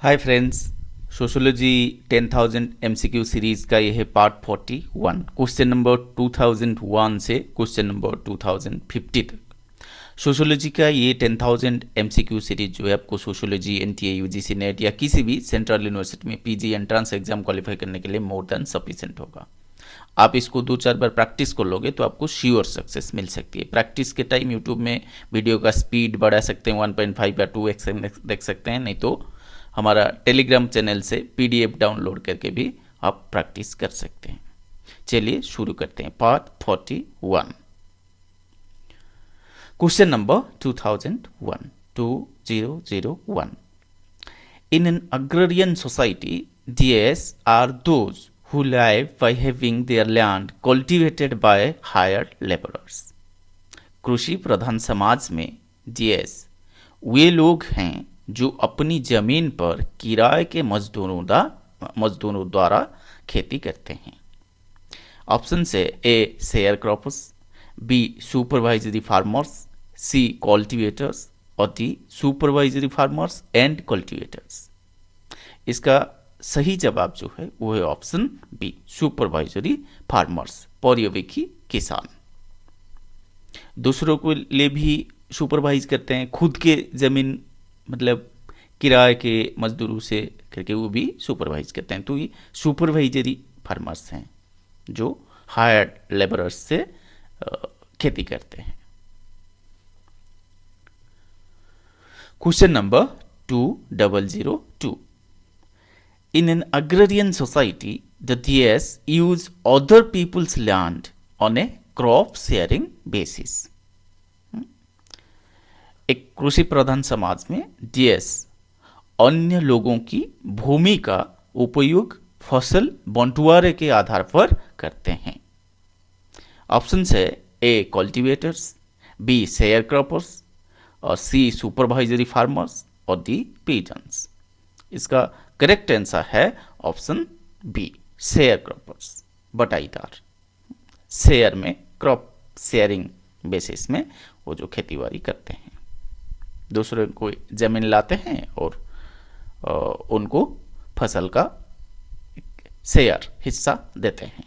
Hi friends, sociology 10,000 MCQ series का ये है पार्ट 41। क्वेश्चन नंबर 2001 से क्वेश्चन नंबर 2050 तक सोशोलॉजी का ये 10,000 एमसीक्यू सीरीज जो है आपको सोशोलॉजी एनटीए यूजीसी नेट या किसी भी सेंट्रल यूनिवर्सिटी में पीजी एंट्रेंस एग्जाम क्वालिफाई करने के लिए मोर देन सफिशिएंट होगा। आप इसको 2-4 बार प्रैक्टिस कर लोगे तो आपको श्योर सक्सेस मिल सकती है। प्रैक्टिस के टाइम यूट्यूब में वीडियो का स्पीड बढ़ा सकते हैं, 1.5 या 2x देख सकते हैं, नहीं तो हमारा टेलीग्राम चैनल से पीडीएफ डाउनलोड करके भी आप प्रैक्टिस कर सकते हैं। चलिए शुरू करते हैं part 41। Question number 2001। In an agrarian society, these are those who live by having their land cultivated by hired laborers. कृषि प्रधान समाज में डीएस वे लोग हैं जो अपनी जमीन पर किराए के मजदूरों द्वारा खेती करते हैं। ऑप्शन से A sharecroppers, B supervisory farmers, C cultivators और D supervisory farmers and cultivators. इसका सही जवाब जो है वो है ऑप्शन बी सुपरवाइजरी फार्मर्स, पर्यवेक्षी किसान। दूसरों के लिए भी सुपरवाइज करते हैं, खुद के जमीन मतलब किराए के मजदूरों से करके वो भी सुपरवाइज करते हैं। तो ये सुपरवाइजरी फार्मर्स हैं जो हायर्ड लेबरर्स से खेती करते हैं। Question number 2002। In an agrarian society, the DS use other people's land on a crop sharing basis. एक कृषि प्रधान समाज में डीएस अन्य लोगों की भूमि का उपयोग फसल बंटवारे के आधार पर करते हैं। ऑप्शन है ए कल्टीवेटर्स, बी शेयर क्रॉपर्स और सी सुपरवाइजरी फार्मर्स और डी पीजन्स। इसका करेक्ट आंसर है ऑप्शन बी शेयर क्रॉपर्स, बटाईदार। शेयर में क्रॉप शेयरिंग बेसिस में वो जो खेतीबाड़ी करते हैं, दूसरे को जमीन लाते हैं और उनको फसल का शेयर हिस्सा देते हैं।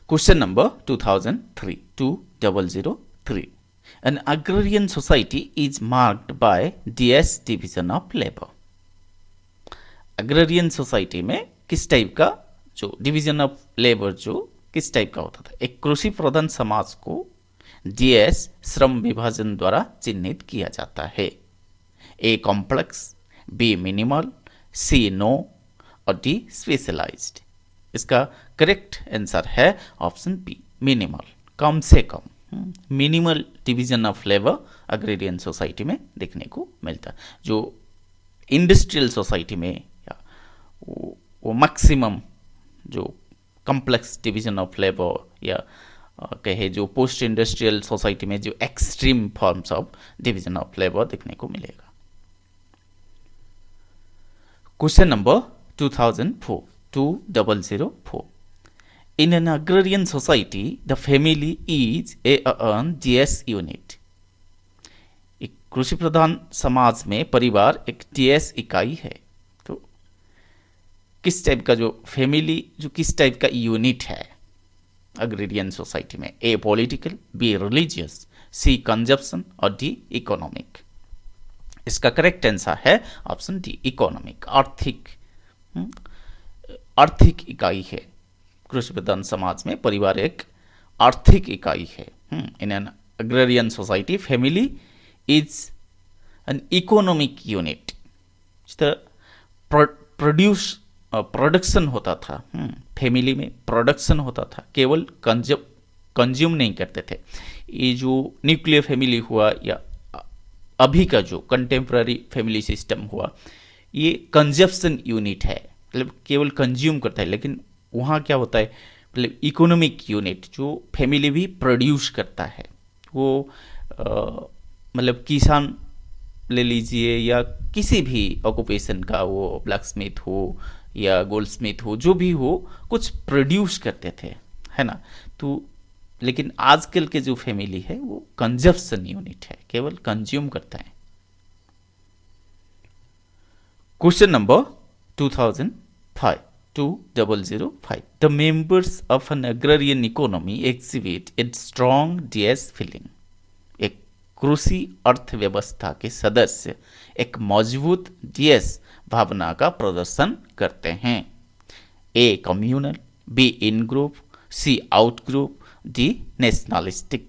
Question number 2003। An agrarian society is marked by DS division of labor. agrarian society में किस टाइप का जो डिवीजन ऑफ लेबर जो किस टाइप का होता था? एक कृषि प्रधान समाज को डीएस श्रम विभाजन द्वारा चिन्हित किया जाता है। A complex, B minimal, C no और डी स्पेशलाइज्ड। इसका करेक्ट आंसर है ऑप्शन बी मिनिमल, कम से कम। Minimal division of labour agrarian society में देखने को मिलता है। जो इंडस्ट्रियल सोसाइटी में वो मैक्सिमम जो कॉम्प्लेक्स डिवीजन ऑफ लेबर या कहे जो पोस्ट इंडस्ट्रियल सोसाइटी में जो extreme forms of division of labour देखने को मिलेगा। Question number 2004। In an agrarian society, the family is an GS unit. एक कृषि प्रधान समाज में परिवार एक GS इकाई है। तो किस टाइप का जो फैमिली जो किस टाइप का यूनिट है अग्रेरियन सोसाइटी में? ए पॉलिटिकल, बी रिलीजियस, सी कंजप्शन और डी इकोनॉमिक। इसका करेक्ट आंसर है ऑप्शन डी इकोनॉमिक, आर्थिक इकाई है। कृषि प्रधान समाज में परिवार एक आर्थिक इकाई है। In an agrarian society family is an economic unit. Production होता था, फैमिली में प्रोडक्शन होता था, केवल कंज्यूम नहीं करते थे। ये जो न्यूक्लियर फैमिली हुआ या अभी का जो कंटेम्प्ररी फैमिली सिस्टम हुआ, ये कंजप्शन यूनिट है, मतलब केवल कंज्यूम करता है। लेकिन वहाँ क्या होता है, मतलब इकोनॉमिक यूनिट जो फैमिली भी प्रोड्यूस करता है। वो मतलब किसान ले लीजिए या किसी भी ऑक्यूपेशन का, वो ब्लैक स्मिथ हो या गोल्ड स्मिथ हो, जो भी हो, कुछ प्रोड्यूस करते थे, है ना। तो लेकिन आजकल के जो फैमिली है वो कंजप्शन यूनिट है, केवल कंज्यूम करता है। Question number 2005. 2005. The members of an agrarian economy exhibit a strong DS feeling. एक कृषि अर्थव्यवस्था के सदस्य एक मजबूत DS भावना का प्रदर्शन करते हैं. A. Communal. B. In group. C. Out group. D. Nationalistic.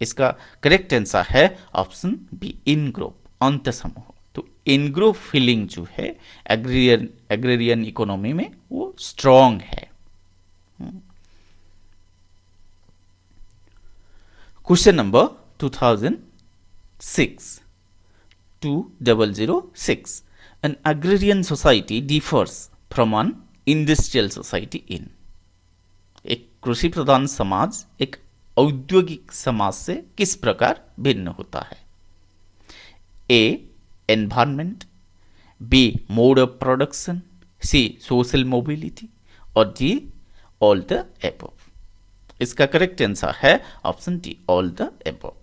इसका करेक्ट आंसर है ऑप्शन बी, इन ग्रुप, अंत समूह. तो इन ग्रुप फीलिंग जो है एग्रेरियन इकोनॉमी में वो स्ट्रॉन्ग है. Question number 2006. An agrarian society differs from an industrial society in. एक कृषि प्रधान समाज एक औद्योगिक समाज से किस प्रकार भिन्न होता है? A. Environment. B. Mode of production. C. Social mobility. और डी. All the above. इसका करेक्ट आंसर है option D, all the above.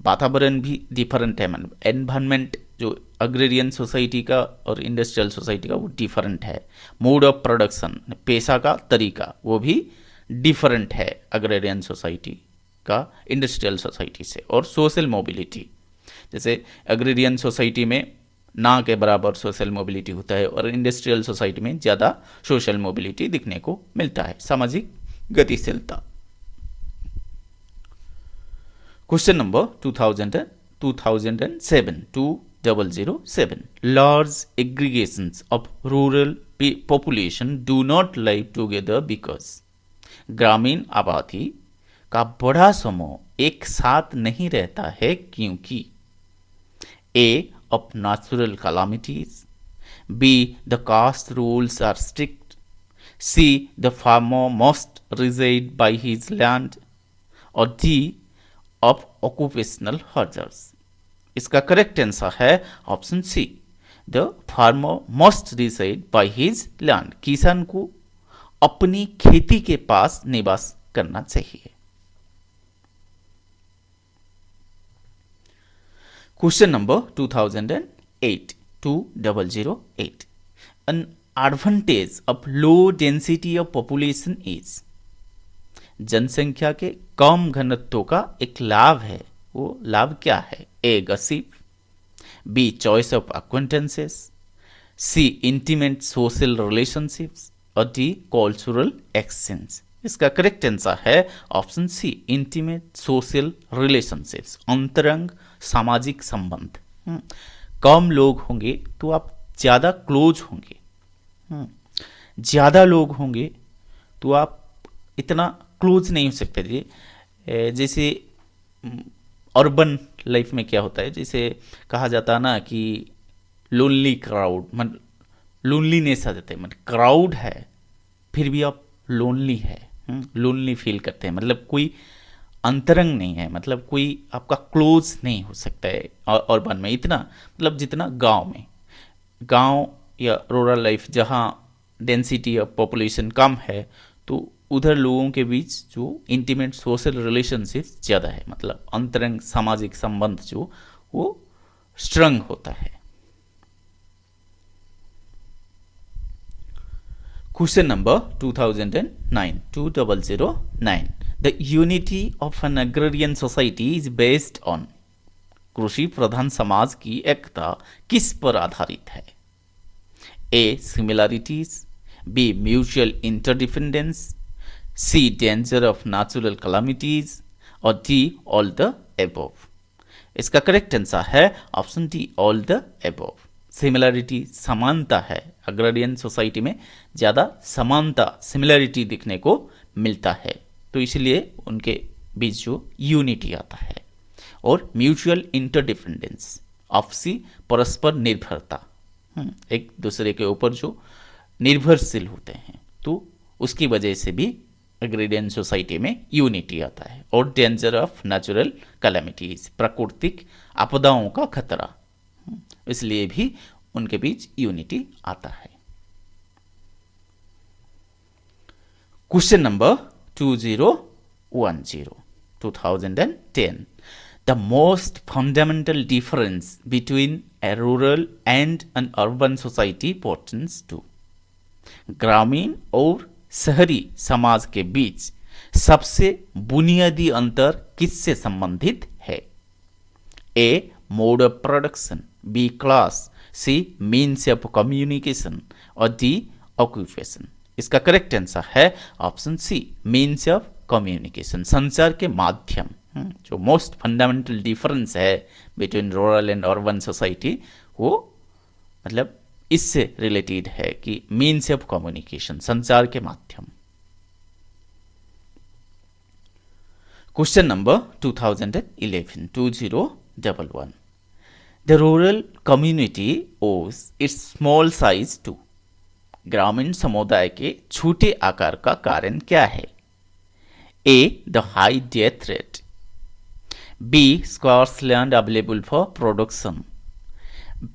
वातावरण भी डिफरेंट है. एनवायरमेंट जो अग्रेरियन सोसाइटी का और इंडस्ट्रियल सोसाइटी का वो डिफरेंट है. मोड ऑफ प्रोडक्शन, पेशा का तरीका, वो भी डिफरेंट है अग्रेरियन सोसाइटी का इंडस्ट्रियल सोसाइटी से. और सोशल मोबिलिटी, जैसे अग्रेरियन सोसाइटी में ना के बराबर सोशल मोबिलिटी होता है और इंडस्ट्रियल सोसाइटी में ज़्यादा सोशल मोबिलिटी दिखने को मिलता है, सामाजिक गतिशीलता. Question number 2007. Large aggregations of rural population do not live together because. ग्रामीण आबादी का बड़ा समूह एक साथ नहीं रहता है क्योंकि A. Of natural calamities. B. The caste rules are strict. C. The farmer must reside by his land. और डी. Of occupational hazards. इसका करेक्ट आंसर है option C, the farmer must reside by his land. किसान को अपनी खेती के पास निवास करना चाहिए. Question number 2008. An advantage of low density of population is. जनसंख्या के कम घनत्व का एक लाभ है. वो लाभ क्या है? A. Gossip. B. Choice of acquaintances. C. Intimate social relationships. और डी. Cultural exchange. इसका करेक्ट आंसर है option C, intimate social relationships, अंतरंग सामाजिक संबंध. कम लोग होंगे तो आप ज़्यादा क्लोज होंगे. ज़्यादा लोग होंगे तो आप इतना क्लोज नहीं हो सकते. जी जैसे अर्बन लाइफ में क्या होता है, जैसे कहा जाता है ना कि लोनली क्राउड, मतलब लोनलीनेस आ जाता है. मतलब क्राउड है फिर भी आप लोनली है, लोनली फील करते हैं. मतलब कोई अंतरंग नहीं है, मतलब कोई आपका क्लोज नहीं हो सकता है अर्बन में इतना, मतलब जितना गांव या रूरल लाइफ जहाँ डेंसिटी ऑफ पॉपुलेशन कम है तो उधर लोगों के बीच जो इंटीमेट सोशल रिलेशनशिप ज़्यादा है, मतलब अंतरंग सामाजिक संबंध जो वो स्ट्रंग होता है. Question number 2009. The unity of an agrarian society is based on. कृषि प्रधान समाज की एकता किस पर आधारित है? A. Similarities. B. Mutual interdependence. C. Danger of natural calamities. और डी. All the above. इसका करेक्ट आंसर है option D, all the above. Similarity समानता है. अग्रेरियन सोसाइटी में ज़्यादा समानता, सिमिलरिटी दिखने को मिलता है, तो इसलिए उनके बीच जो यूनिटी आता है. और म्यूचुअल इंटरडिपेंडेंस, आपसी परस्पर निर्भरता, एक दूसरे के ऊपर जो निर्भरशील होते हैं, तो उसकी वजह से भी अग्रेरियन सोसाइटी में यूनिटी आता है. और डेंजर ऑफ नेचुरल कैलामिटीज, प्राकृतिक आपदाओं का खतरा, इसलिए भी उनके बीच यूनिटी आता है. Question number 2010. The most fundamental difference between a rural and an urban society pertains to। ग्रामीण और शहरी समाज के बीच सबसे बुनियादी अंतर किससे संबंधित है? A mode of production, B class, C means of communication और डी ऑक्यूपेशन। इसका करेक्ट आंसर है option C means of communication, संचार के माध्यम। जो मोस्ट फंडामेंटल डिफरेंस है between rural and urban society, वो मतलब इससे रिलेटेड है कि मीन्स ऑफ कम्युनिकेशन, संचार के माध्यम। Question number 2011 the rural community owes its small size to. ग्रामीण समुदाय के छोटे आकार का कारण क्या है? A the high death rate, B scarce land available for production,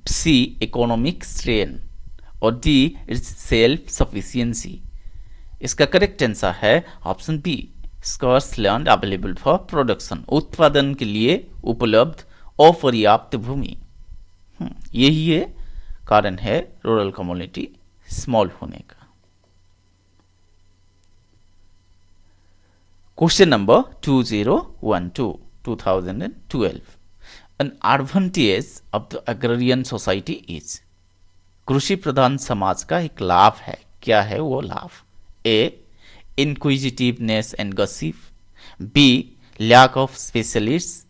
C economic strain और डी इट्स सेल्फ सफिशिएंसी। इसका करेक्ट आंसर है option B scarce land available for production, उत्पादन के लिए उपलब्ध अपर्याप्त भूमि। यही है कारण है रूरल कम्युनिटी स्मॉल होने का। Question number 2012 An advantage of the agrarian society is। कृषि प्रधान समाज का एक लाभ है, क्या है वो लाभ? ए inquisitiveness and gossip, B lack of specialists,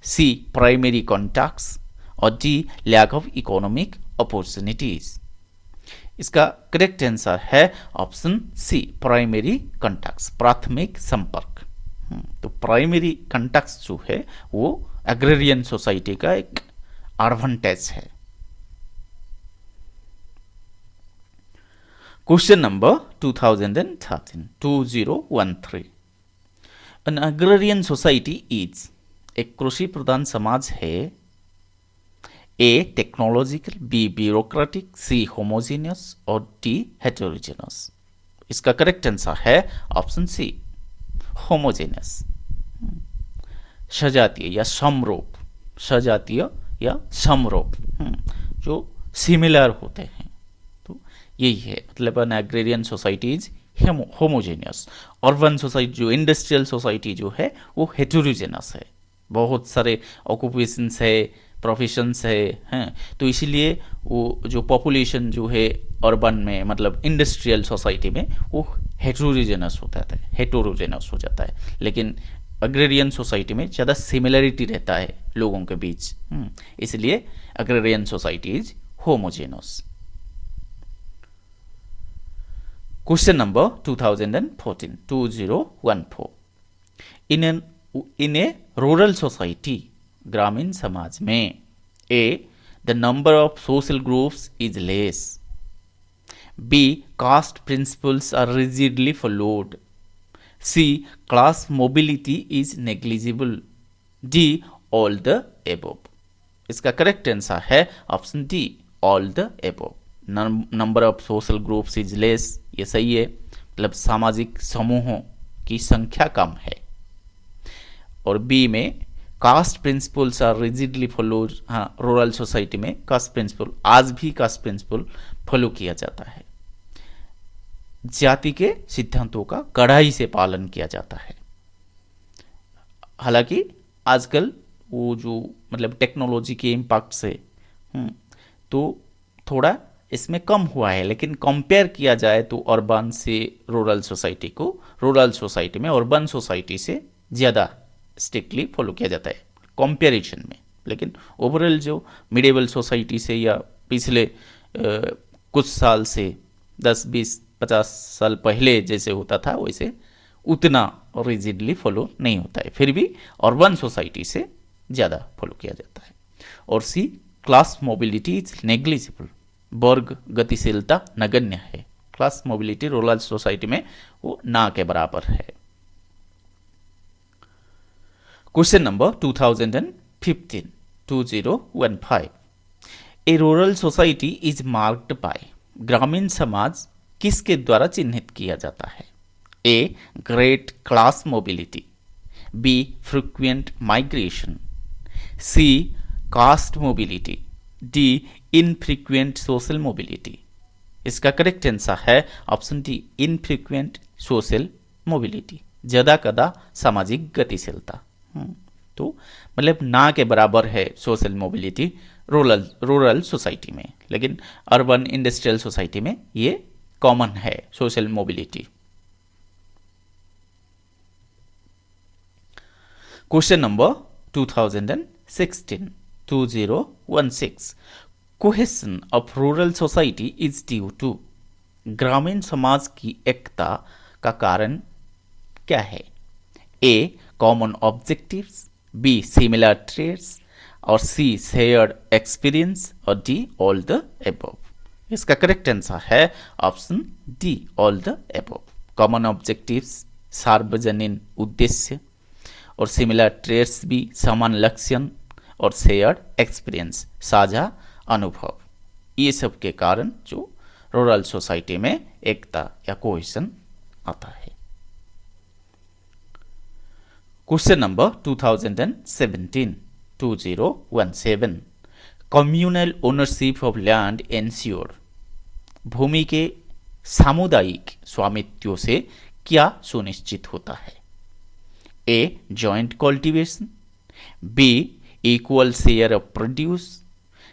C primary contacts और D lack of economic opportunities। इसका करेक्ट आंसर है ऑप्शन सी प्राइमरी कॉन्टैक्ट्स, प्राथमिक संपर्क। तो प्राइमरी कॉन्टैक्ट्स जो है वो एग्रेरियन सोसाइटी का एक एडवांटेज है। Question number 2013 An agrarian society is। एक कृषि प्रधान समाज है। ए टेक्नोलॉजिकल, बी ब्यूरोक्रेटिक, सी होमोजेनियस और डी हेटेरोजेनस। इसका करेक्ट आंसर है ऑप्शन सी होमोजेनियस, सजातीय या समरूप, सजातीय या समरूप, जो सिमिलर होते हैं। तो यही है मतलब an agrarian society is homogeneous. Urban society जो इंडस्ट्रियल सोसाइटी जो है वो हेटेरोजेनस है, बहुत सारे ऑक्यूपेशंस है, प्रोफेशंस हैं। तो इसीलिए वो जो पॉपुलेशन जो है अर्बन में मतलब इंडस्ट्रियल सोसाइटी में वो हेटेरोजेनस हो जाता है, लेकिन एग्रेरियन सोसाइटी में ज़्यादा सिमिलरिटी रहता है लोगों के बीच, इसलिए agrarian society is homogeneous. Question number 2014 in a rural society, ग्रामीण समाज में A the number of social groups is less, B caste principles are rigidly followed, C class mobility is negligible, D all the above. इसका correct answer है option D all the above. Number of social groups is less, ये सही है, मतलब सामाजिक समूहों की संख्या कम है। और बी में caste principles are rigidly follow, हाँ रूरल सोसाइटी में कास्ट प्रिंसिपल, आज भी कास्ट प्रिंसिपल फॉलो किया जाता है, जाति के सिद्धांतों का कड़ाई से पालन किया जाता है। हालांकि आजकल वो जो मतलब टेक्नोलॉजी के इम्पैक्ट से तो थोड़ा इसमें कम हुआ है, लेकिन कंपेयर किया जाए तो अर्बन से रूरल सोसाइटी को, रूरल सोसाइटी में अर्बन सोसाइटी से ज़्यादा स्ट्रिक्टली फॉलो किया जाता है कंपैरिजन में। लेकिन ओवरऑल जो मिडिवल सोसाइटी से या पिछले कुछ साल से 10-20-50 साल पहले जैसे होता था वैसे उतना रिजिडली फॉलो नहीं होता है, फिर भी अर्बन सोसाइटी से ज़्यादा फॉलो किया जाता है। और सी क्लास मोबिलिटी इज नेग्लिजिबल, वर्ग गतिशीलता नगण्य है। क्लास मोबिलिटी रूरल सोसाइटी में वो ना के बराबर है। Question number 2015 a rural society is marked by, ग्रामीण समाज किसके द्वारा चिन्हित किया जाता है? A great class mobility, B frequent migration, C caste mobility, D infrequent social mobility. इसका करेक्ट आंसर है option D infrequent social mobility, ज़्यादा कदा सामाजिक गतिशीलता। तो मतलब ना के बराबर है सोशल मोबिलिटी रूरल सोसाइटी में, लेकिन अर्बन इंडस्ट्रियल सोसाइटी में ये कॉमन है social mobility. Question number 2016 cohesion of rural society is due to. ग्रामीण समाज की एकता का कारण क्या है? A common objectives, B similar traits, और सी शेयर्ड एक्सपीरियंस, और डी ऑल द एबव। इसका करेक्ट आंसर है option D all the above. Common objectives सार्वजनीन उद्देश्य, और सिमिलर ट्रेड्स भी समान लक्षण, और शेयर्ड एक्सपीरियंस साझा अनुभव, ये सब के कारण जो रूरल सोसाइटी में एकता या कोहेशन आता है। Question number 2017 communal ownership of land ensure. भूमि के सामुदायिक स्वामित्व से क्या सुनिश्चित होता है? A joint cultivation, B equal share of produce,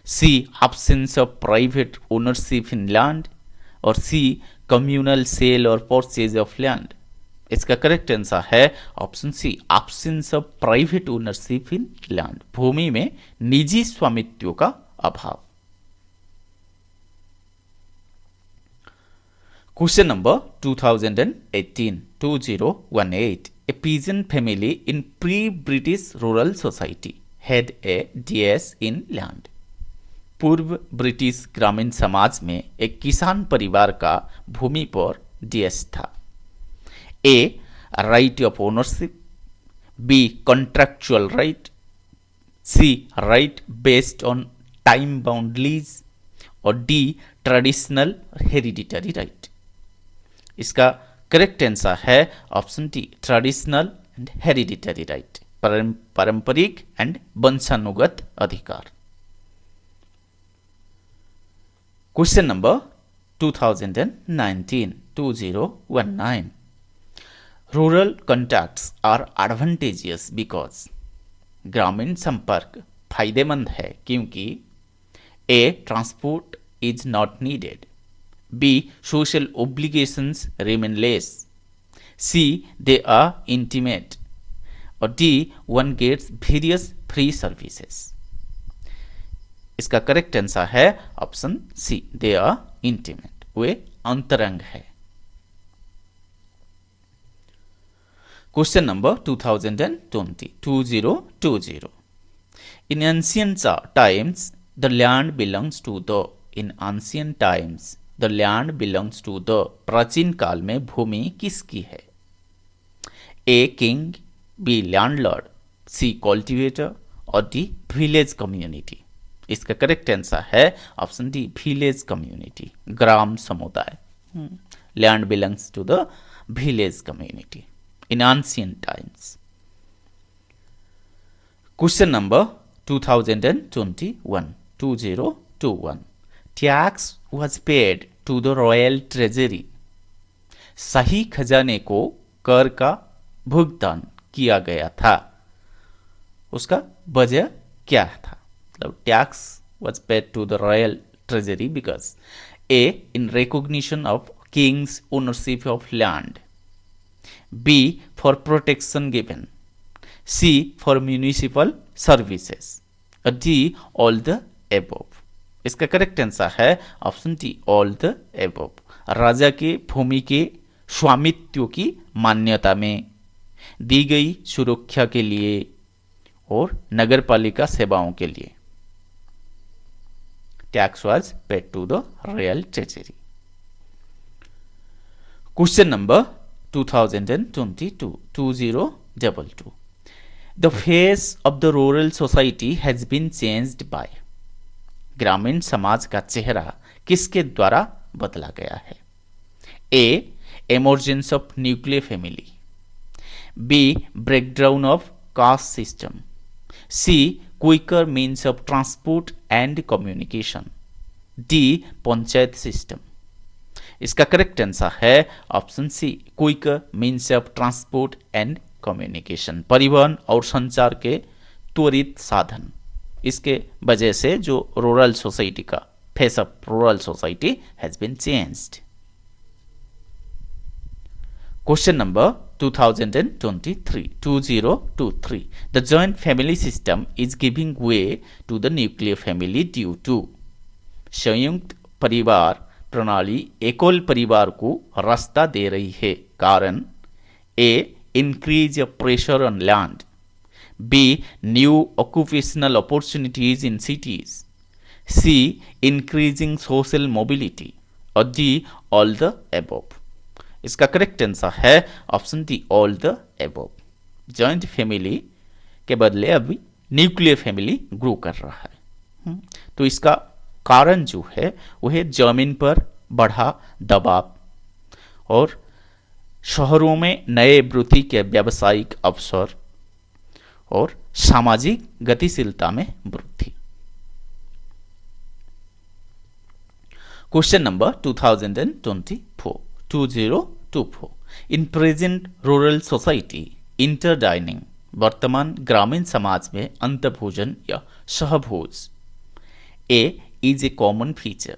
C absence of private ownership in land, और सी communal sale और purchase of land। इसका करेक्ट आंसर है option C absence of private ownership in land, भूमि में निजी स्वामित्व का अभाव। Question number 2018 a peasant family in pre-British rural society had a DS in land। पूर्व ब्रिटिश ग्रामीण समाज में एक किसान परिवार का भूमि पर डीएस था। A right of ownership, B contractual right, C right based on time bound lease, और डी ट्रेडिशनल हेरिडिटरी राइट। इसका करेक्ट आंसर है option D traditional and hereditary right, पारंपरिक एंड वंशानुगत अधिकार। Question number 2019 rural contacts are advantageous because. ग्रामीण संपर्क फायदेमंद है क्योंकि A transport is not needed, B social obligations remain less, C they are intimate, और D one gets various free services. इसका करेक्ट आंसर है option C they are intimate, वे अंतरंग है। Question number 2020 in ancient times the land belongs to the. In ancient times the land belongs to the. प्राचीन काल में भूमि किसकी है? A king, B landlord, C cultivator, और डी विलेज कम्युनिटी। इसका करेक्ट आंसर है ऑप्शन डी विलेज कम्युनिटी, ग्राम समुदाय। Land belongs to the village community in ancient times. Question number 2021 tax was paid to the royal treasury. शाही खजाने को कर का भुगतान किया गया था, उसका वजह क्या था? Tax was paid to the royal treasury because A in recognition of king's ownership of land, B for protection given, C for municipal services, और D all the above। इसका करेक्ट आंसर है option D all the above. राजा के भूमि के स्वामित्व की मान्यता में, दी गई सुरक्षा के लिए, और नगरपालिका सेवाओं के लिए tax was paid to the royal treasury। Question number 2022 the face of the rural society has been changed by। ग्रामीण समाज का चेहरा किसके द्वारा बदला गया है? ए emergence of nuclear family, B breakdown of caste system, C quicker means of transport and communication. D, panchayat system. इसका करेक्ट आंसर है option C, quicker means of transport and communication, परिवहन और संचार के त्वरित साधन। इसके वजह से जो रूरल सोसाइटी का face of rural society has been changed. Question number 2023 the joint family system is giving way to the nuclear family due to. संयुक्त परिवार प्रणाली एकल परिवार को रास्ता दे रही है, कारण ए, increase of pressure on land, B, new occupational opportunities in cities, C, increasing social mobility, और D, all the above। इसका करेक्ट आंसर है option D, all the above. Joint family के बदले अभी न्यूक्लियर फैमिली ग्रो कर रहा है। तो इसका कारण जो है वह जमीन पर बढ़ा दबाव और शहरों में नए वृत्ति के व्यावसायिक अवसर और सामाजिक गतिशीलता में वृद्धि। Question number 2024 in present rural society inter dining, वर्तमान ग्रामीण समाज में अंतभोजन या सहभोज A is a common feature,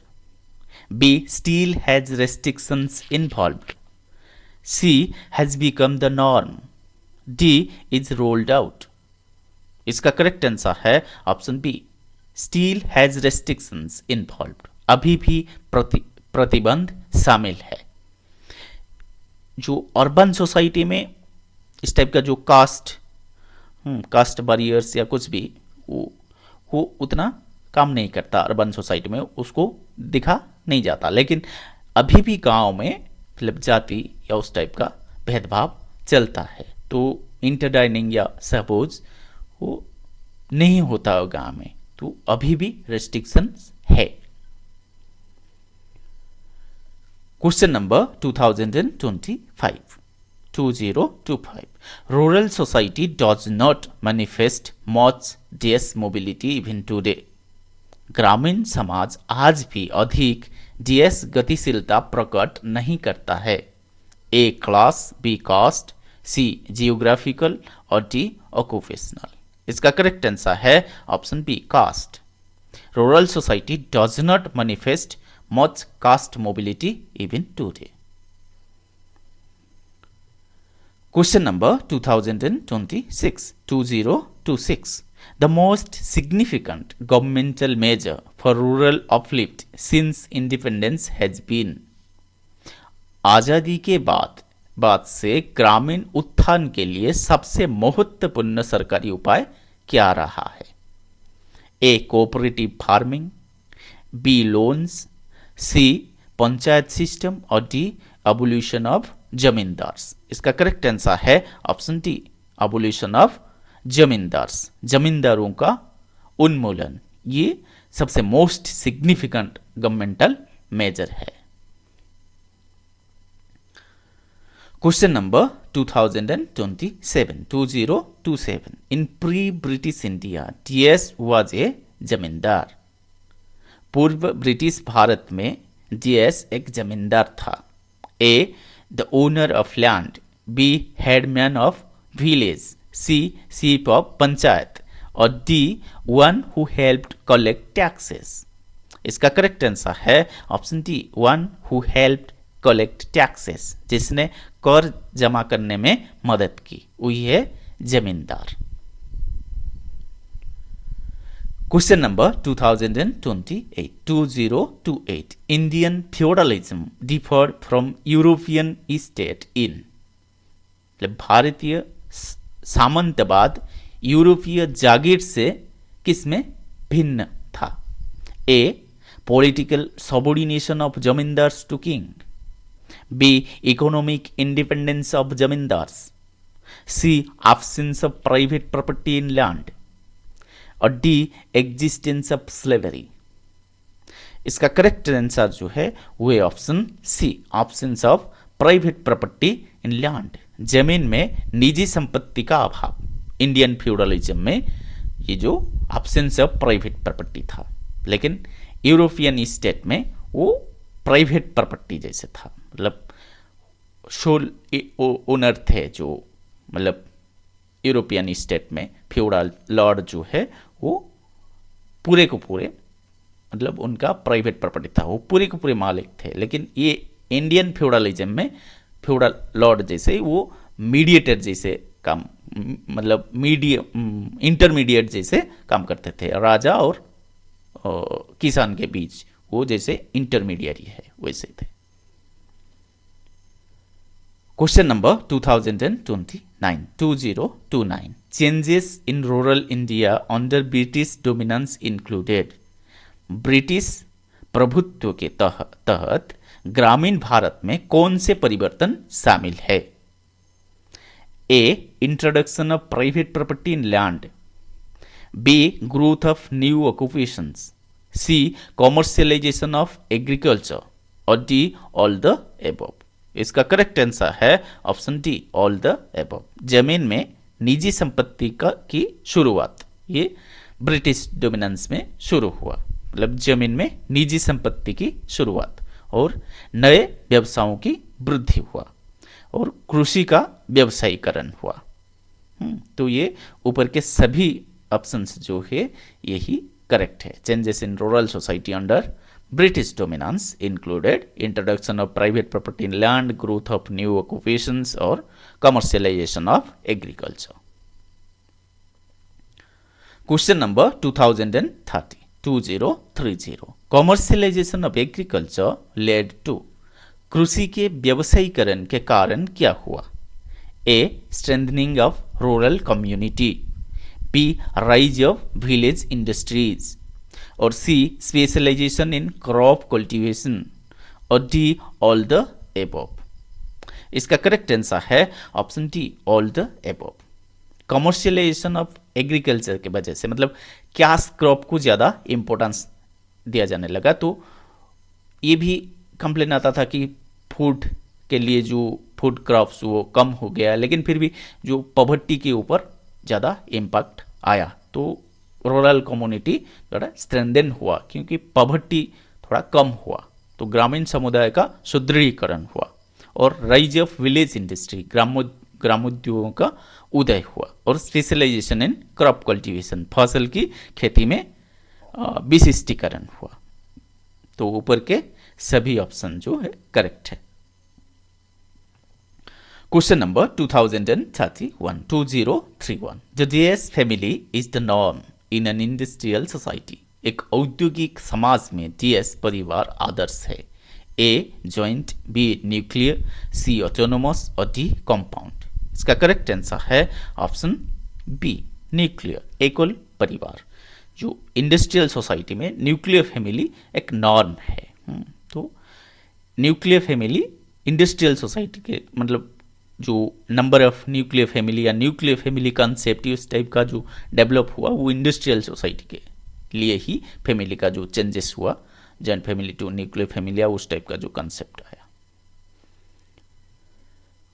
B still has restrictions involved, C has become the norm, D is rolled out। इसका करेक्ट आंसर है option B, still has restrictions involved, अभी भी प्रतिबंध शामिल है। जो अर्बन सोसाइटी में इस टाइप का जो कास्ट बैरियर्स या कुछ भी वो उतना काम नहीं करता, अर्बन सोसाइटी में उसको दिखा नहीं जाता, लेकिन अभी भी गांव में मतलब जाति या उस टाइप का भेदभाव चलता है। तो इंटरडाइनिंग या सहभोज वो नहीं होता गांव में, तो अभी भी रेस्ट्रिक्शंस है। Question number 2025 rural society does not manifest much DS mobility even today. ग्रामीण समाज आज भी अधिक डीएस गतिशीलता प्रकट नहीं करता है। A class, B caste, C geographical और डी ऑक्यूपेशनल। इसका करेक्ट आंसर है option B, caste. Rural society does not manifest much caste mobility even today. Question number 2026 The most significant governmental measure for rural uplift since independence has been। आजादी के बाद से ग्रामीण उत्थान के लिए सबसे महत्वपूर्ण सरकारी उपाय क्या रहा है? A cooperative farming, B loans, C panchayat system और डी एबोल्यूशन ऑफ जमींदार्स। इसका करेक्ट आंसर है ऑप्शन डी, एबोल्यूशन ऑफ जमींदारों का उन्मूलन। ये सबसे मोस्ट सिग्निफिकेंट गवर्नमेंटल मेजर है। Question number 2027 in pre British India DS was a zamindar. पूर्व ब्रिटिश भारत में डीएस एक जमींदार था। A the owner of land, B headman of village, C chief of panchayat और D one who helped collect taxes. इसका correct answer है option D, one who helped collect taxes, जिसने कर जमा करने में मदद की, वही है zamindar. Question number 2028 Indian feudalism differed from European state in. भारतीय सामंतवाद यूरोपीय जागीर से किसमें भिन्न था? A political subordination of zamindars to king, B economic independence of zamindars, C absence of private property in land और डी एग्जिस्टेंस ऑफ स्लेवरी। इसका करेक्ट आंसर जो है वो है option C, absence of private property in land. जमीन में निजी संपत्ति का अभाव इंडियन फ्यूडलिज्म में ये जो एब्सेंस ऑफ प्राइवेट प्रॉपर्टी था, लेकिन यूरोपियन स्टेट में वो प्राइवेट प्रॉपर्टी जैसे था, मतलब सोल ओनर थे जो, मतलब यूरोपियन स्टेट में फ्यूडल लॉर्ड जो है वो पूरे को पूरे, मतलब उनका प्राइवेट प्रॉपर्टी था, वो पूरे के पूरे मालिक थे। लेकिन ये इंडियन फ्यूडलिज्म में फ्यूडल लॉर्ड जैसे वो मीडिएटर जैसे काम, मतलब इंटरमीडिएट जैसे काम करते थे, राजा और किसान के बीच वो जैसे इंटरमीडिएरी है वैसे थे। Question number 2029 changes in rural India under British dominance included. British प्रभुत्व के तहत ग्रामीण भारत में कौन से परिवर्तन शामिल है? A introduction of private property in land, B growth of new occupations, C commercialisation of agriculture, और डी ऑल द एबव। इसका करेक्ट आंसर है option D all the above. जमीन में निजी संपत्ति की शुरुआत ये ब्रिटिश डोमिनेंस में शुरू हुआ, मतलब जमीन में निजी संपत्ति की शुरुआत और नए व्यवसायों की वृद्धि हुआ और कृषि का व्यवसायीकरण हुआ। तो ये ऊपर के सभी ऑप्शंस जो है यही करेक्ट है। Changes in rural society under British dominance included introduction of private property in land, growth of new occupations और commercialisation of agriculture. Question number 2030 commercialisation of agriculture led to. कृषि के व्यवसायीकरण के कारण क्या हुआ? A strengthening of rural community, B rise of village industries, और C specialisation in crop cultivation, और डी ऑल द एबव। इसका करेक्ट आंसर है option D all the above. Commercialisation of agriculture के वजह से, मतलब कैश क्रॉप को ज़्यादा इंपॉर्टेंस दिया जाने लगा, तो ये भी कंप्लेन आता था कि फूड के लिए जो फूड क्रॉप्स वो कम हो गया, लेकिन फिर भी जो पॉवर्टी के ऊपर ज़्यादा इम्पैक्ट आया, तो रूरल कम्युनिटी थोड़ा स्ट्रेंथन हुआ क्योंकि पॉवर्टी थोड़ा कम हुआ, तो ग्रामीण समुदाय का सुदृढ़ीकरण हुआ और राइज ऑफ विलेज इंडस्ट्री ग्रामोद्योगों का उदय हुआ और स्पेशलाइजेशन इन क्रॉप कल्टीवेशन फसल की खेती में विशिष्टीकरण हुआ। तो ऊपर के सभी ऑप्शन जो है करेक्ट है। Question number 2031 the DS family is the norm in an industrial society. एक औद्योगिक समाज में डीएस परिवार आदर्श है। A joint, B nuclear, C autonomous और डी कंपाउंड। इसका करेक्ट आंसर है ऑप्शन बी न्यूक्लियर, एकल परिवार। जो इंडस्ट्रियल सोसाइटी में न्यूक्लियर फैमिली एक नॉर्म है। तो न्यूक्लियर फैमिली इंडस्ट्रियल सोसाइटी के, मतलब जो नंबर ऑफ न्यूक्लियर फैमिली या न्यूक्लियर फैमिली कंसेप्ट उस टाइप का जो डेवलप हुआ वो इंडस्ट्रियल सोसाइटी के लिए ही फैमिली का जो चेंजेस हुआ, joint family to nuclear family या उस टाइप का जो कंसेप्ट आया।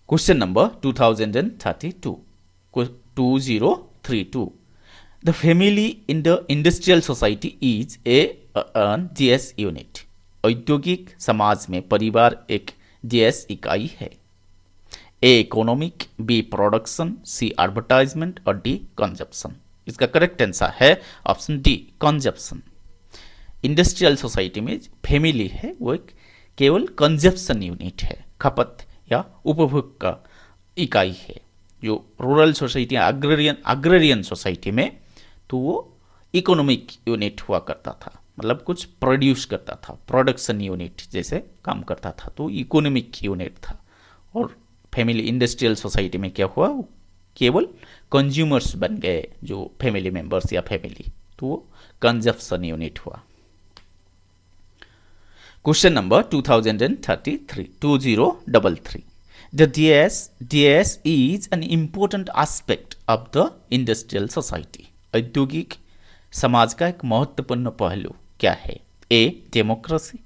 Question number 2032 the family in the industrial society is an dash unit. औद्योगिक समाज में परिवार एक डीएस इकाई है। A economic, B production, C advertisement और डी कंजप्शन। इसका करेक्ट आंसर है option D consumption. Industrial society में फैमिली है वो एक केवल कंजप्शन यूनिट है, खपत या उपभोग का इकाई है। जो रूरल सोसाइटी अग्रेरियन सोसाइटी में तो वो इकोनॉमिक यूनिट हुआ करता था, मतलब कुछ प्रोड्यूस करता था, प्रोडक्शन यूनिट जैसे काम करता था, तो इकोनॉमिक यूनिट था। और फैमिली इंडस्ट्रियल सोसाइटी में क्या हुआ, केवल कंज्यूमर्स बन गए जो फैमिली मेंबर्स या फैमिली, तो वो कंजप्शन यूनिट हुआ। Question number 2033 The DS is an important aspect of the industrial society. औद्योगिक समाज का एक महत्वपूर्ण पहलू क्या है? A democracy,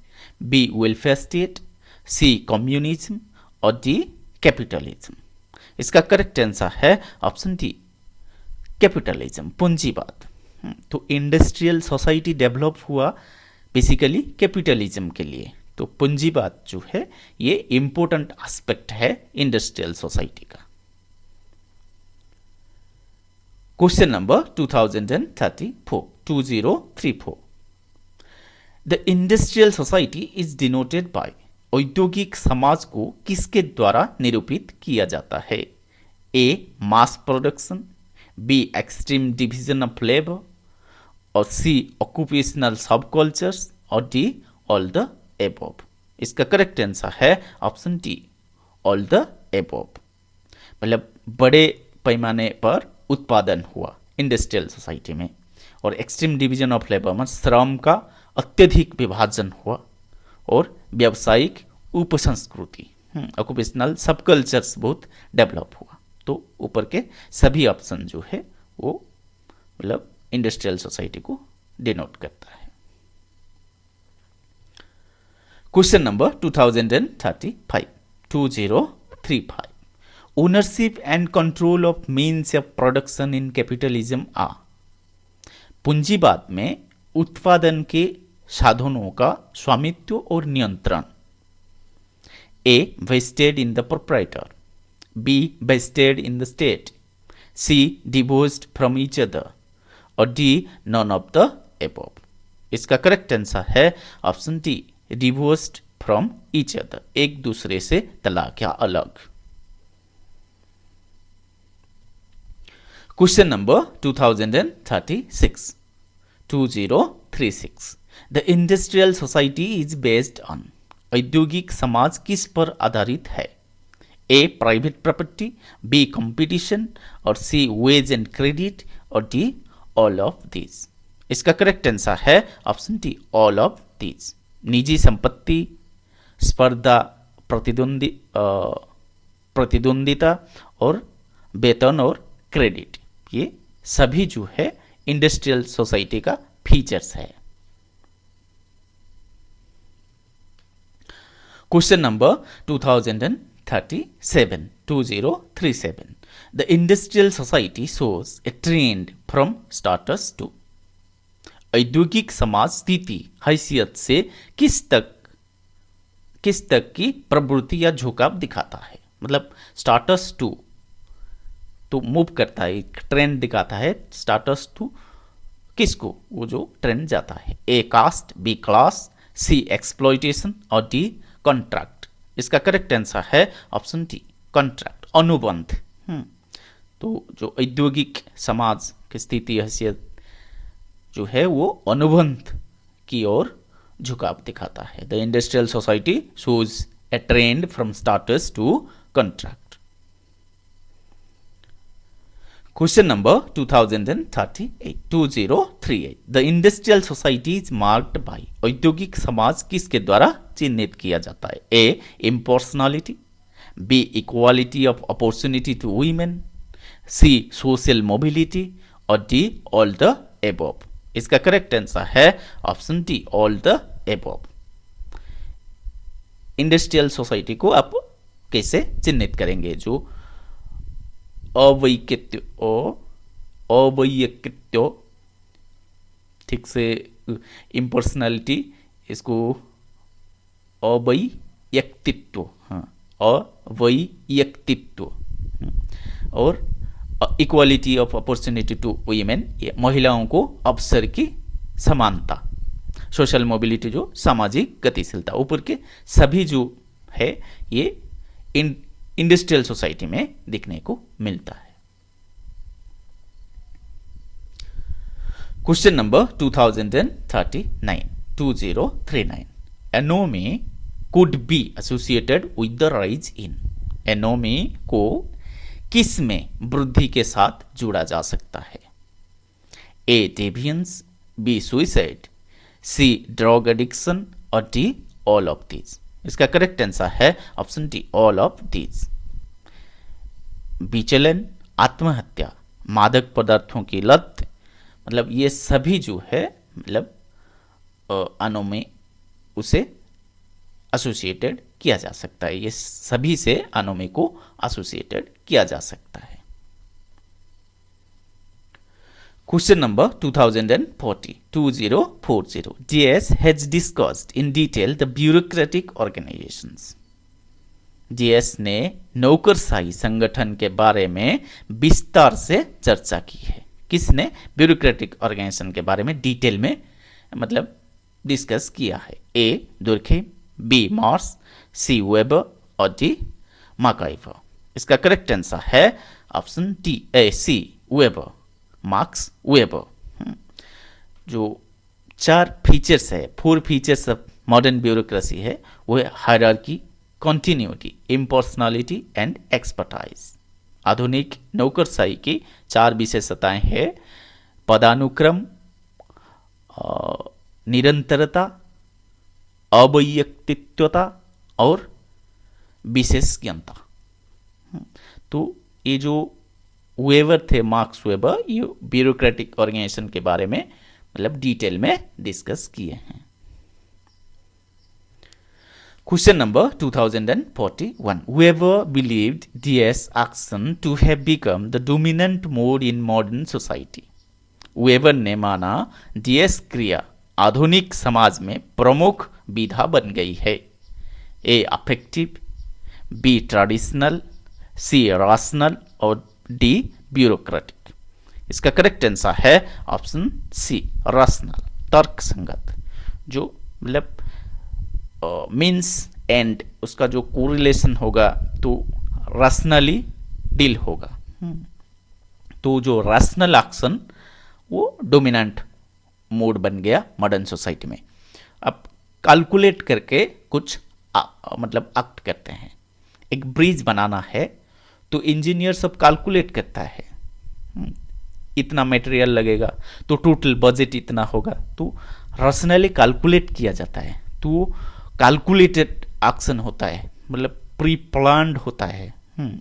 B welfare state, C communism और डी कैपिटलिज्म। इसका करेक्ट आंसर है ऑप्शन डी कैपिटलिज्म, पूंजीवाद। तो इंडस्ट्रियल सोसाइटी डेवलप हुआ बेसिकली कैपिटलिज्म के लिए। तो पूंजीवाद जो है ये इंपॉर्टेंट एस्पेक्ट है इंडस्ट्रियल सोसाइटी का। Question number 2034 the industrial society is denoted by, औद्योगिक समाज को किसके द्वारा निरूपित किया जाता है? A mass production, B extreme division of labour, और सी ऑक्यूपेशनल सब कल्चर्स, और डी ऑल द एबव। इसका करेक्ट आंसर है option D all the above. मतलब बड़े पैमाने पर उत्पादन हुआ इंडस्ट्रियल सोसाइटी में, और एक्सट्रीम डिवीजन ऑफ लेबर में श्रम का अत्यधिक विभाजन हुआ, और व्यावसायिक उपसंस्कृति ऑक्यूपेशनल सब कल्चर्स बहुत डेवलप हुआ। तो ऊपर के सभी ऑप्शन जो है वो मतलब इंडस्ट्रियल सोसाइटी को डिनोट करता है। Question number 2035 ownership and control of means of production in capitalism are. पूंजीवाद में उत्पादन के साधनों का स्वामित्व और नियंत्रण A vested in the proprietor, B vested in the state, C divorced from each other, और D none of the above. इसका करेक्ट आंसर है option D divorced from each other, एक दूसरे से तलाक या अलग। Question number 2036 the industrial society is based on, औद्योगिक समाज किस पर आधारित है? ए प्राइवेट प्रॉपर्टी, बी कंपटीशन, और सी वेज एंड क्रेडिट, और डी ऑल ऑफ दिस। इसका करेक्ट आंसर है option D all of this. निजी संपत्ति, स्पर्धा, प्रतिद्वंदिता और वेतन और क्रेडिट, ये सभी जो है इंडस्ट्रियल सोसाइटी का फीचर्स है। Question number 2037 the industrial society shows a trend from status to, औद्योगिक समाज स्थिति हैसियत से किस तक की प्रवृत्ति या झुकाव दिखाता है? मतलब स्टाटस टू तो मूव करता है, एक ट्रेंड दिखाता है। स्टाटस टू किसको? वो जो ट्रेंड जाता है। ए कास्ट, बी क्लास, सी एक्सप्लॉयटेशन, और डी कॉन्ट्रैक्ट। इसका करेक्ट आंसर है ऑप्शन डी कॉन्ट्रैक्ट, अनुबंध। तो जो औद्योगिक समाज की स्थिति हैसियत जो है वो अनुबंध की ओर झुकाव दिखाता है। The industrial society shows a trend from status to contract. Question number 2038 the industrial society is marked by, औद्योगिक समाज किसके द्वारा चिन्हित किया जाता है? A impersonality, B equality of opportunity to women, C social mobility, और डी ऑल द एबव। इसका करेक्ट आंसर है option D all the above. Industrial society को आप कैसे चिन्हित करेंगे? जो अवैयक्तित्व, ठीक से इम्पर्सनैलिटी, इसको अवैयक्तित्व, अवैयक्तित्व, और equality of opportunity to women, ये महिलाओं को अवसर की समानता, सोशल मोबिलिटी जो सामाजिक गतिशीलता, ऊपर के सभी जो है ये इंडस्ट्रियल सोसाइटी में दिखने को मिलता है। Question number 2039 anomie could be associated with the rise in, anomie को किस में वृद्धि के साथ जुड़ा जा सकता है? ए डेवियंस, बी सुइसाइड, सी ड्रग एडिक्शन, और डी ऑल ऑफ दिस। इसका करेक्ट आंसर है option D all of this. विचलन, आत्महत्या, मादक पदार्थों की लत, मतलब ये सभी जो है मतलब एनोमी उसे एसोसिएटेड किया जा सकता है। ये सभी से एनोमी को एसोसिएटेड किया जा सकता है। Question number 2040. DS has discussed in detail the bureaucratic organizations. DS ने नौकरशाही संगठन के बारे में विस्तार से चर्चा की है. किसने? ब्यूरोक्रेटिक ऑर्गेनाइजेशन के बारे में डिटेल में मतलब डिस्कस किया है. A Durkheim, B Mauss, C Weber और डी मार्काइवर. इसका करेक्ट आंसर है option D A C Weber, Max Weber. जो 4 फीचर्स है, 4 फीचर्स ऑफ मॉडर्न ब्यूरोक्रेसी है वो है hierarchy, continuity, impersonality and expertise. आधुनिक नौकरशाही की 4 विशेषताएं हैं: पदानुक्रम, निरंतरता, अवैयक्तित्वता और विशेषज्ञता. तो ये जो वेबर थे, मार्क्स वेबर, ये ब्यूरोक्रेटिक ऑर्गेनाइजेशन के बारे में मतलब डिटेल में डिस्कस किए हैं. Question number 2041. Weber believed DS action to have become the dominant mode in modern society. Weber ने माना DS क्रिया आधुनिक समाज में प्रमुख विधा बन गई है. A affective, B traditional, C rational और डी ब्यूरोक्रेटिक. इसका करेक्ट आंसर है ऑप्शन सी राशनल, तर्क संगत. जो मतलब मीन्स एंड उसका जो कोरिलेशन होगा तो रैशनली डील होगा. तो जो रैशनल एक्शन वो डोमिनेंट मोड बन गया मॉडर्न सोसाइटी में. अब कैलकुलेट करके कुछ मतलब एक्ट करते हैं. एक ब्रिज बनाना है तो इंजीनियर सब कैलकुलेट करता है, इतना मटेरियल लगेगा तो टोटल बजट इतना होगा, तो रैशनली कैलकुलेट किया जाता है. तो कैलकुलेटेड एक्शन होता है, मतलब प्री प्लान्ड होता है.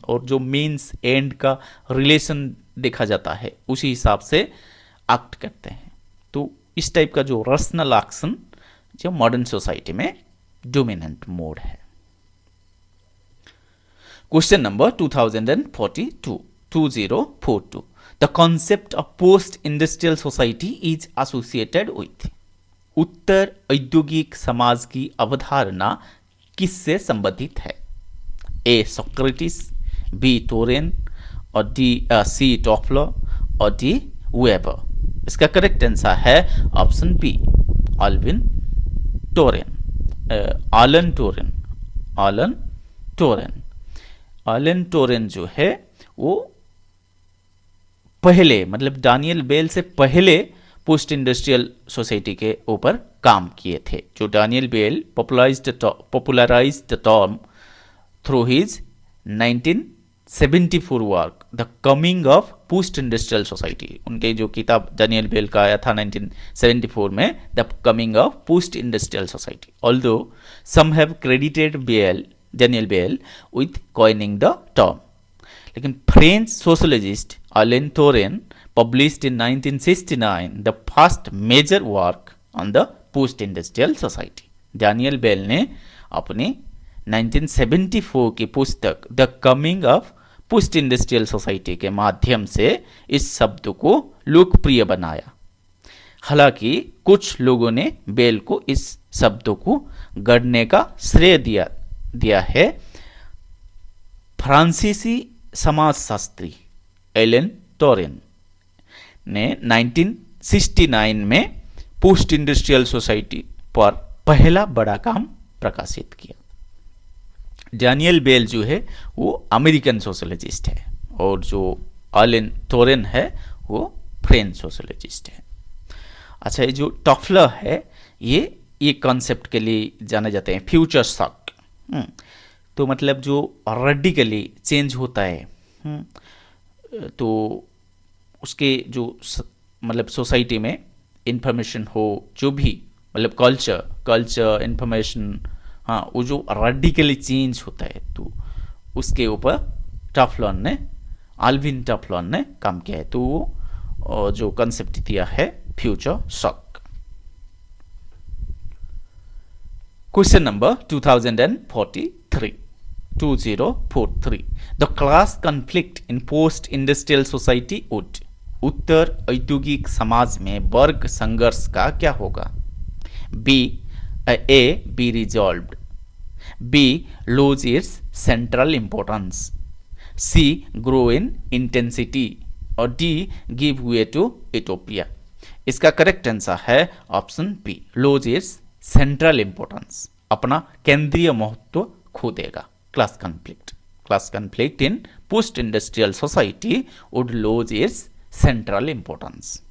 और जो मीन्स एंड का रिलेशन देखा जाता है उसी हिसाब से एक्ट करते हैं. तो इस टाइप का जो रैशनल एक्शन जो मॉडर्न सोसाइटी में डोमिनेंट मोड है. Question number 2042. The concept of post-industrial society is associated with. उत्तर औद्योगिक समाज की अवधारणा किससे संबंधित है? ए सोक्रेटिस, बी टोरेन और डी सी टॉफलर और डी वेबर. इसका करेक्ट आंसर है ऑप्शन बी आल्विन टोरेन, आलन टोरेन जो है वो पहले मतलब डैनियल बेल से पहले पोस्ट इंडस्ट्रियल सोसाइटी के ऊपर काम किए थे. जो Daniel Bell popularized the term through his 1974 work the coming of post industrial society. उनके जो किताब डैनियल बेल का आया था 1974 में, the coming of post industrial society. Although some have credited Daniel Bell with coining the term, लेकिन French sociologist Alain Touraine published in 1969 the first major work on the post-industrial society. Daniel Bell ने अपनी 1974 की पुस्तक the coming of post industrial society के माध्यम से इस शब्द को लोकप्रिय बनाया. हालांकि कुछ लोगों ने बेल को इस शब्द को गढ़ने का श्रेय दिया है. फ्रांसीसी समाजशास्त्री एलेन टोरेन ने 1969 में पोस्ट इंडस्ट्रियल सोसाइटी पर पहला बड़ा काम प्रकाशित किया. डैनियल बेल जो है वो अमेरिकन सोशोलॉजिस्ट है और जो एलेन टोरेन है वो फ्रेंच सोशोलॉजिस्ट है. अच्छा, ये जो टॉफलर है ये कॉन्सेप्ट के लिए जाने जाते हैं फ्यूचर शॉक. तो मतलब जो रेडिकली चेंज होता है तो उसके जो मतलब सोसाइटी में इंफॉर्मेशन हो, जो भी मतलब कल्चर इंफॉर्मेशन, हाँ, वो जो रेडिकली चेंज होता है तो उसके ऊपर आल्विन टॉफलर ने काम किया है. तो वो जो कंसेप्ट दिया है future shock. Question number 2043. The class conflict in post-industrial society would. उत्तर औद्योगिक समाज में वर्ग संघर्ष का क्या होगा? B, A be resolved, B lose its central importance, C grow in intensity और D give way to utopia. इसका करेक्ट आंसर है option B, lose its central importance, अपना केंद्रीय महत्व खो देगा। Class conflict in post industrial society would lose its central importance.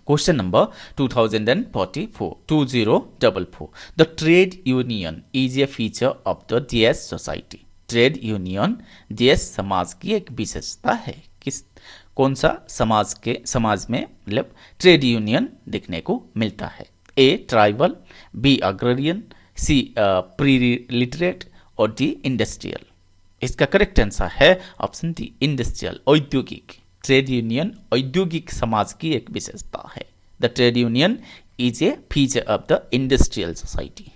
Question number 2044. The trade union is a feature of the DS society. Trade union DS समाज की एक विशेषता है। कौन सा समाज में मतलब ट्रेड यूनियन देखने को मिलता है? A tribal, B agrarian, C pre literate और डी इंडस्ट्रियल। इसका करेक्ट आंसर है ऑप्शन डी, इंडस्ट्रियल, औद्योगिक। ट्रेड यूनियन औद्योगिक समाज की एक विशेषता है। The trade union is a feature of the industrial society.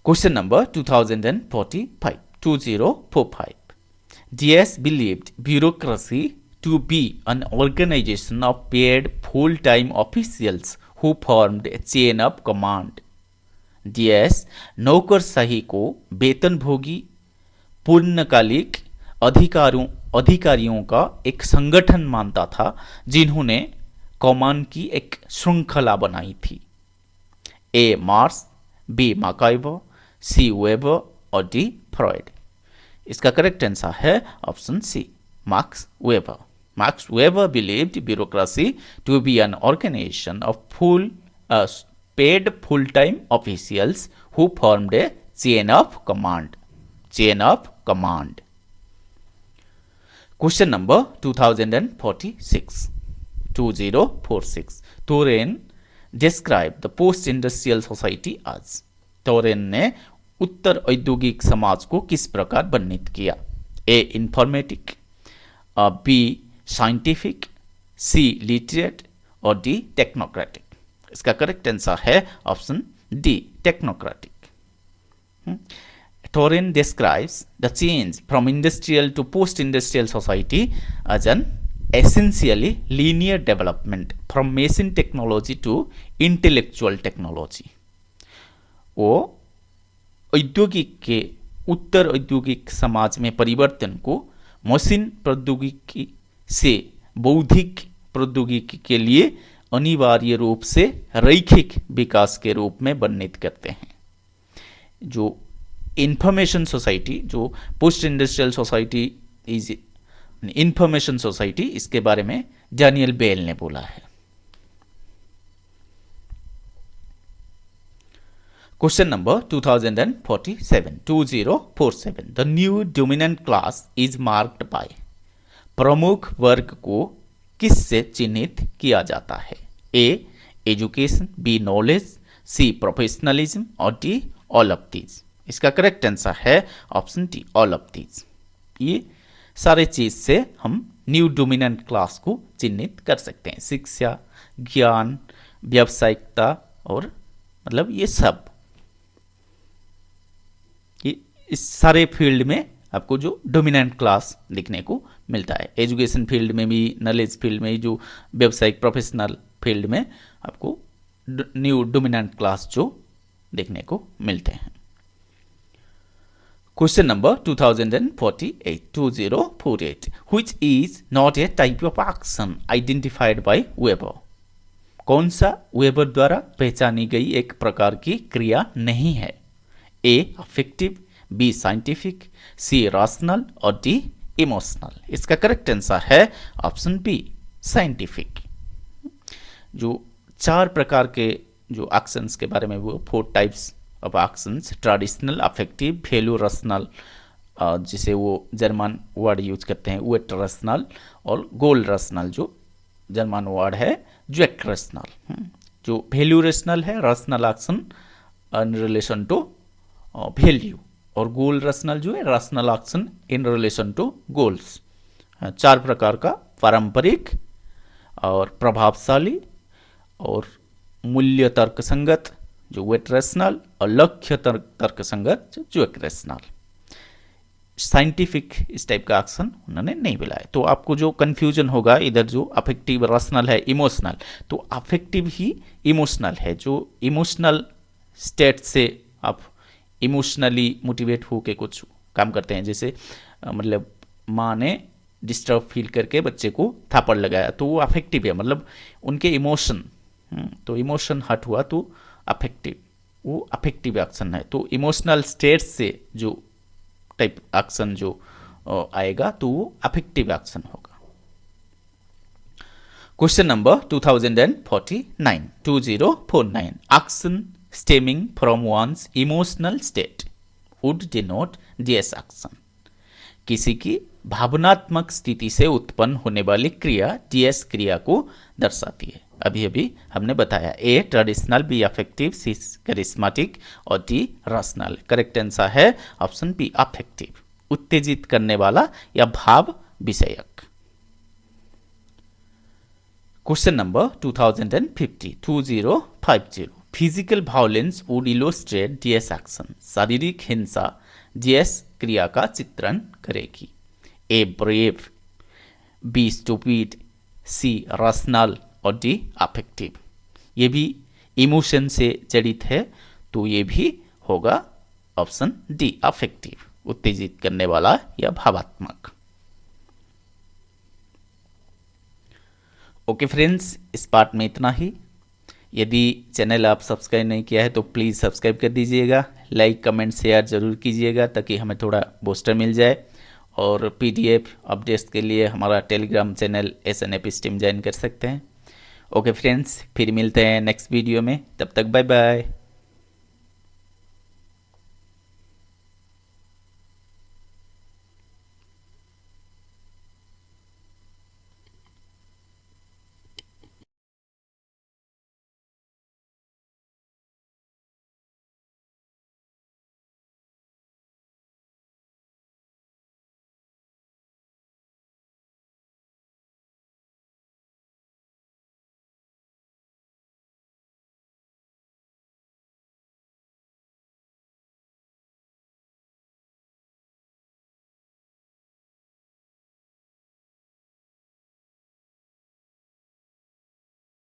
Question number 2045. DS believed bureaucracy to be an organization of paid full-time officials who formed a chain of command. DS नौकरशाही को वेतनभोगी पूर्णकालिक अधिकारियों का एक संगठन मानता था जिन्होंने कमान की एक श्रृंखला बनाई थी। A Mauss, B MacIver, C Weber और डी फ्रॉयड। इसका करेक्ट आंसर है option C, Max Weber. Max Weber believed bureaucracy to be an organisation of paid full-time officials who formed a chain of command. Question number 2046. Thoreau described the post-industrial society as. Thoreau ने उत्तर औद्योगिक समाज को किस प्रकार वर्णित किया? A informatic, B scientific, C literate और D technocratic. इसका करेक्ट आंसर है option D, technocratic. Thoreau describes the change from industrial to post-industrial society as an essentially linear development from machine technology to intellectual technology. वो औद्योगिक के उत्तर औद्योगिक समाज में परिवर्तन को मशीन प्रौद्योगिकी से बौद्धिक प्रौद्योगिकी के लिए अनिवार्य रूप से रैखिक विकास के रूप में वर्णित करते हैं। जो इंफॉर्मेशन सोसाइटी, जो post industrial society is information society, इसके बारे में डैनियल बेल ने बोला है। Question number 2047. The new dominant class is marked bye. प्रमुख वर्ग को किससे चिन्हित किया जाता है? ए एजुकेशन, बी नॉलेज, सी प्रोफेशनलिज्म और डी ऑल ऑफ दीज। इसका करेक्ट आंसर है option D, all of these. ये सारे चीज से हम न्यू डोमिनेंट क्लास को चिन्हित कर सकते हैं। शिक्षा, ज्ञान, व्यावसायिकता और मतलब ये सब, ये इस सारे फील्ड में आपको जो डोमिनेंट क्लास दिखने को मिलता है। एजुकेशन फील्ड में भी, नॉलेज फील्ड में, जो व्यावसायिक प्रोफेशनल फील्ड में आपको न्यू डोमिनेंट क्लास जो देखने को मिलते हैं। Question number 2048. Which is not a type of action identified by Weber? कौन सा वेबर द्वारा पहचानी गई एक प्रकार की क्रिया नहीं है? A affective, B scientific, C rational और डी इमोशनल। इसका करेक्ट आंसर है ऑप्शन बी, साइंटिफिक। जो 4 प्रकार के जो एक्शंस के बारे में, वो 4 types of actions, traditional, affective, value, rational, जिसे वो जर्मन वर्ड यूज करते हैं वेट रैशनल, और गोल रैशनल जो जर्मन वर्ड है ज्वेक रैशनल। जो वैल्यू रैशनल है, rational action in relation to value, और गोल रैशनल जो है rational action in relation to goals. 4 प्रकार का, पारंपरिक और प्रभावशाली और मूल्य तर्क संगत जो वेट रैशनल, और लक्ष्य तर्क संगत जो ज्वेक रैशनल। साइंटिफिक इस टाइप का एक्शन उन्होंने नहीं बोला है। तो आपको जो कंफ्यूजन होगा इधर जो अफेक्टिव रैशनल है इमोशनल, तो अफेक्टिव ही इमोशनल है। जो इमोशनल स्टेट से आप इमोशनली मोटिवेट होके कुछ काम करते हैं, जैसे मतलब माँ ने डिस्टर्ब फील करके बच्चे को थप्पड़ लगाया, तो वो अफेक्टिव है, मतलब उनके इमोशन, तो इमोशन हर्ट हुआ तो अफेक्टिव, वो अफेक्टिव एक्शन है। तो इमोशनल स्टेट से जो टाइप एक्शन जो आएगा तो वो अफेक्टिव एक्शन होगा। Question number 2049 action stemming from one's emotional state would denote this action. किसी की भावनात्मक स्थिति से उत्पन्न होने वाली क्रिया डीएस क्रिया को दर्शाती है। अभी अभी हमने बताया A traditional, B affective, C charismatic और डी रैशनल। करेक्ट आंसर है ऑप्शन बी अफेक्टिव, उत्तेजित करने वाला या भाव विषयक। Question number 2050 physical violence would illustrate dash action. शारीरिक हिंसा डीएस क्रिया का चित्रण करेगी। A brave, B stupid, C rational और डी अफेक्टिव। ये भी इमोशन से जड़ित है, तो ये भी होगा ऑप्शन डी अफेक्टिव, उत्तेजित करने वाला या भावात्मक। ओके फ्रेंड्स, इस पार्ट में इतना ही। यदि चैनल आप सब्सक्राइब नहीं किया है तो प्लीज़ सब्सक्राइब कर दीजिएगा, लाइक कमेंट शेयर ज़रूर कीजिएगा ताकि हमें थोड़ा बूस्टर मिल जाए। और पीडीएफ अपडेट्स के लिए हमारा Telegram channel SNAP stream join कर सकते हैं। ओके फ्रेंड्स, फिर मिलते हैं नेक्स्ट वीडियो में, तब तक बाय बाय।